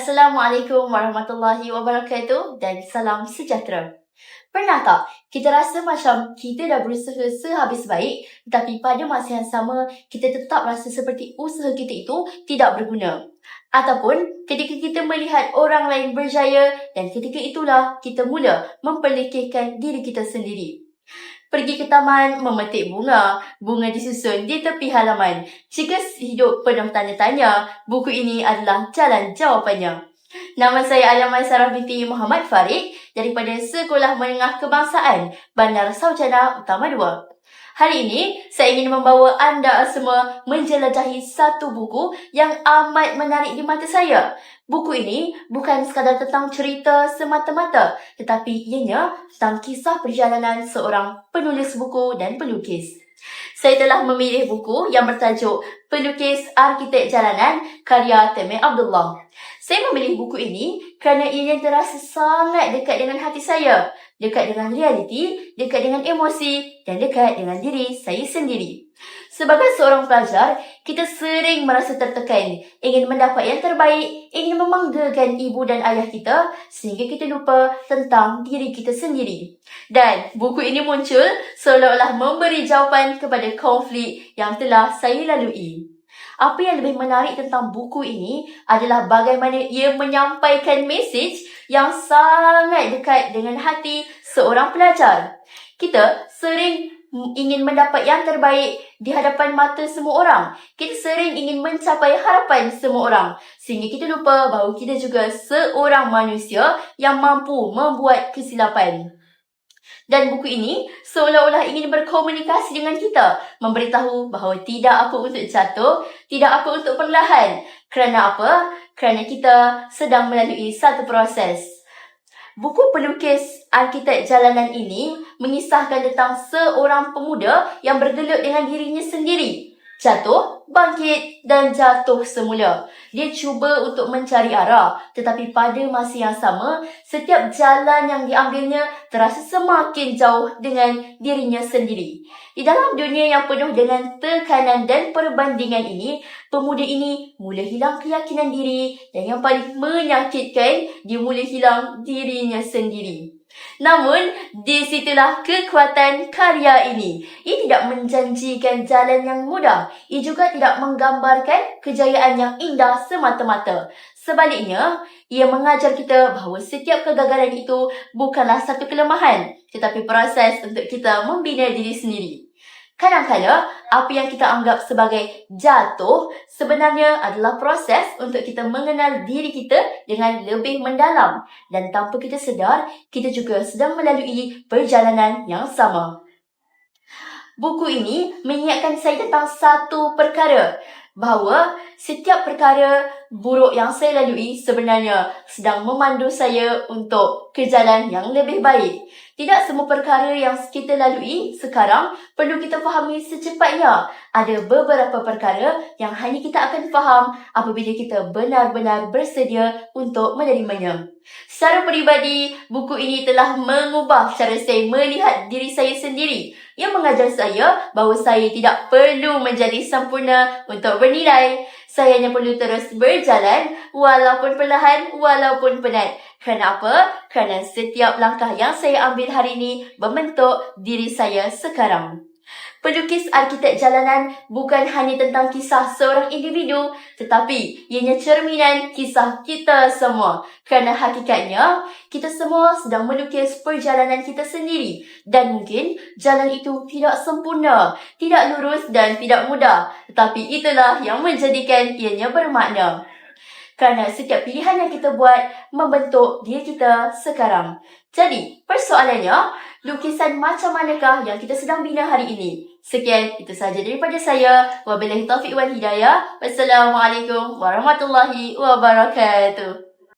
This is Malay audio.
Assalamualaikum warahmatullahi wabarakatuh dan salam sejahtera. Pernah tak kita rasa macam kita dah berusaha sehabis baik, tetapi pada masa yang sama kita tetap rasa seperti usaha kita itu tidak berguna? Ataupun ketika kita melihat orang lain berjaya dan ketika itulah kita mula memperlekehkan diri kita sendiri. Pergi ke taman memetik bunga disusun di tepi halaman. Jika hidup penuh tanya-tanya, buku ini adalah jalan jawapannya. Nama saya Alamah Sarah binti Muhammad Farid daripada Sekolah Menengah Kebangsaan Bandar Sarjana Utama 2. Hari ini, saya ingin membawa anda semua menjelajahi satu buku yang amat menarik di mata saya. Buku ini bukan sekadar tentang cerita semata-mata, tetapi ianya tentang kisah perjalanan seorang penulis buku dan pelukis. Saya telah memilih buku yang bertajuk Pelukis Arkitek Jalanan karya Temeh Abdullah. Saya memilih buku ini kerana ianya terasa sangat dekat dengan hati saya, dekat dengan realiti, dekat dengan emosi dan dekat dengan diri saya sendiri. Sebagai seorang pelajar, kita sering merasa tertekan, ingin mendapat yang terbaik, ingin membanggakan ibu dan ayah kita sehingga kita lupa tentang diri kita sendiri. Dan buku ini muncul seolah-olah memberi jawapan kepada konflik yang telah saya lalui. Apa yang lebih menarik tentang buku ini adalah bagaimana ia menyampaikan mesej yang sangat dekat dengan hati seorang pelajar. Kita sering ingin mendapat yang terbaik di hadapan mata semua orang. Kita sering ingin mencapai harapan semua orang. Sehingga kita lupa bahawa kita juga seorang manusia yang mampu membuat kesilapan. Dan buku ini seolah-olah ingin berkomunikasi dengan kita, memberitahu bahawa tidak apa untuk jatuh, tidak apa untuk perlahan. Kerana apa? Kerana kita sedang melalui satu proses. Buku Pelukis Arkitek Jalanan ini mengisahkan tentang seorang pemuda yang bergelut dengan dirinya sendiri. Jatuh, bangkit dan jatuh semula. Dia cuba untuk mencari arah, tetapi pada masa yang sama, setiap jalan yang diambilnya terasa semakin jauh dengan dirinya sendiri. Di dalam dunia yang penuh dengan tekanan dan perbandingan ini, pemuda ini mula hilang keyakinan diri dan yang paling menyakitkan, dia mula hilang dirinya sendiri. Namun, di situlah kekuatan karya ini. Ia tidak menjanjikan jalan yang mudah. Ia juga tidak menggambarkan kejayaan yang indah semata-mata. Sebaliknya, ia mengajar kita bahawa setiap kegagalan itu bukanlah satu kelemahan, tetapi proses untuk kita membina diri sendiri. Kadang-kadang, apa yang kita anggap sebagai jatuh sebenarnya adalah proses untuk kita mengenal diri kita dengan lebih mendalam. Dan tanpa kita sedar, kita juga sedang melalui perjalanan yang sama. Buku ini mengingatkan saya tentang satu perkara, bahawa setiap perkara buruk yang saya lalui sebenarnya sedang memandu saya untuk ke jalan yang lebih baik. Tidak semua perkara yang kita lalui sekarang perlu kita fahami secepatnya. Ada beberapa perkara yang hanya kita akan faham apabila kita benar-benar bersedia untuk menerimanya. Secara peribadi, buku ini telah mengubah cara saya melihat diri saya sendiri. Ia mengajar saya bahawa saya tidak perlu menjadi sempurna untuk bernilai. Saya hanya perlu terus berjalan walaupun perlahan, walaupun penat. Kerana apa? Kerana setiap langkah yang saya ambil hari ini membentuk diri saya sekarang. Pelukis Arkitek Jalanan bukan hanya tentang kisah seorang individu, tetapi ianya cerminan kisah kita semua. Kerana hakikatnya, kita semua sedang melukis perjalanan kita sendiri. Dan mungkin jalan itu tidak sempurna, tidak lurus dan tidak mudah. Tetapi itulah yang menjadikan ianya bermakna. Kerana setiap pilihan yang kita buat membentuk diri kita sekarang. Jadi, persoalannya, lukisan macam manakah yang kita sedang bina hari ini? Sekian, itu sahaja daripada saya. Wabillahi taufiq wal hidayah. Wassalamualaikum warahmatullahi wabarakatuh.